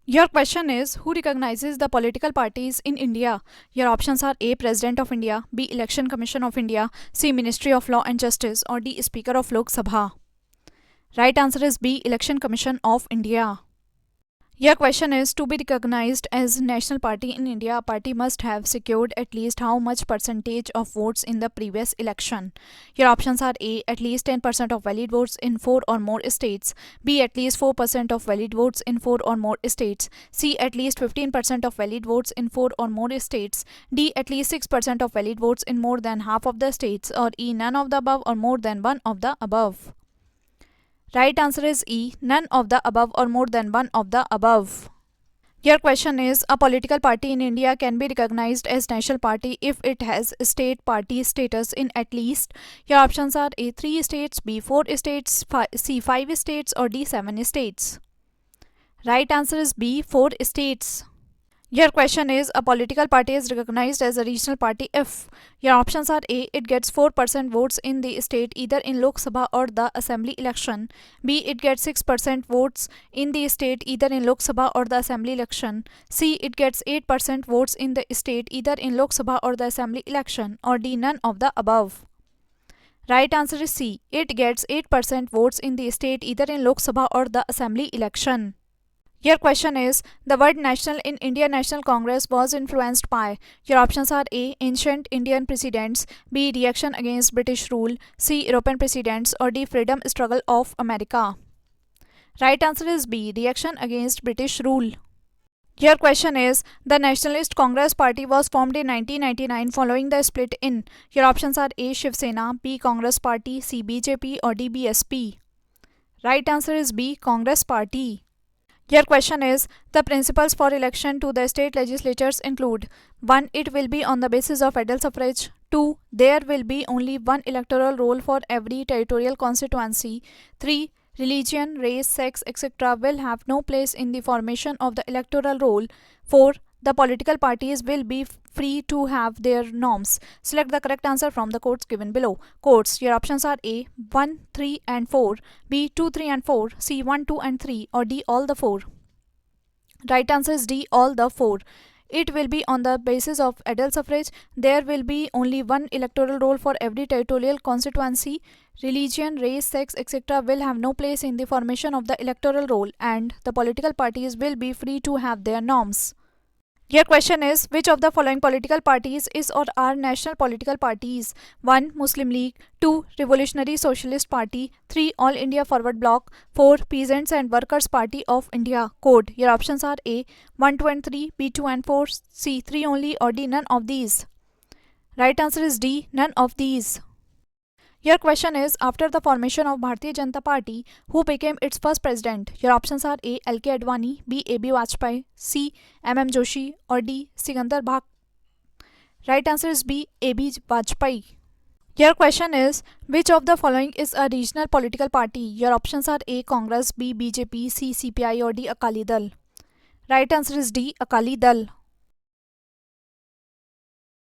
Your question is, who recognizes the political parties in India? Your options are A. President of India, B. Election Commission of India, C. Ministry of Law and Justice, or D. Speaker of Lok Sabha. Right answer is B. Election Commission of India. Your question is, to be recognized as national party in India, a party must have secured at least how much percentage of votes in the previous election? Your options are A. At least 10% of valid votes in 4 or more states, B. At least 4% of valid votes in 4 or more states, C. At least 15% of valid votes in 4 or more states, D. At least 6% of valid votes in more than half of the states, or E. None of the above or more than one of the above. Right answer is E. None of the above or more than one of the above. Your question is, a political party in India can be recognized as national party if it has state party status in at least. Your options are A. 3 states, B. 4 states, C. 5 states, or D. 7 states. Right answer is B. 4 states. Your question is, a political party is recognized as a regional party if. Your options are A. It gets 4% votes in the state either in Lok Sabha or the Assembly election, B. It gets 6% votes in the state either in Lok Sabha or the Assembly election, C. It gets 8% votes in the state either in Lok Sabha or the Assembly election, or D. None of the above. Right answer is C. It gets 8% votes in the state either in Lok Sabha or the Assembly election. Your question is, the word national in Indian National Congress was influenced by. Your options are A. Ancient Indian precedents, B. Reaction against British rule, C. European precedents, or D. Freedom struggle of America. Right answer is B. Reaction against British rule. Your question is, the Nationalist Congress Party was formed in 1999 following the split in. Your options are A. Shiv Sena, B. Congress Party, C. BJP, or D. BSP. Right answer is B. Congress Party. Your question is, the principles for election to the state legislatures include 1. It will be on the basis of adult suffrage. 2. There will be only one electoral roll for every territorial constituency. 3. Religion, race, sex, etc. will have no place in the formation of the electoral roll. 4. The political parties will be free to have their norms. Select the correct answer from the codes given below. Codes. Your options are A. 1, 3 and 4, B. 2, 3 and 4, C. 1, 2 and 3, or D. All the 4. Right answer is D. All the 4. It will be on the basis of adult suffrage. There will be only one electoral roll for every territorial constituency. Religion, race, sex, etc. will have no place in the formation of the electoral roll, and the political parties will be free to have their norms. Your question is, which of the following political parties is or are national political parties? 1. Muslim League, 2. Revolutionary Socialist Party, 3. All India Forward Bloc, 4. Peasants and Workers Party of India. Code. Your options are A. 1, 2 and 3, B. 2 and 4, C. 3 only, or D. None of these. Right answer is D. None of these. Your question is, after the formation of Bharatiya Janata Party, who became its first president? Your options are A. L.K. Advani, B. A.B. Vajpayee, C. M.M. Joshi, or D. Sikandar Bhag. Right answer is B. A.B. Vajpayee. Your question is, which of the following is a regional political party? Your options are A. Congress, B. BJP, C. CPI, or D. Akali Dal. Right answer is D. Akali Dal.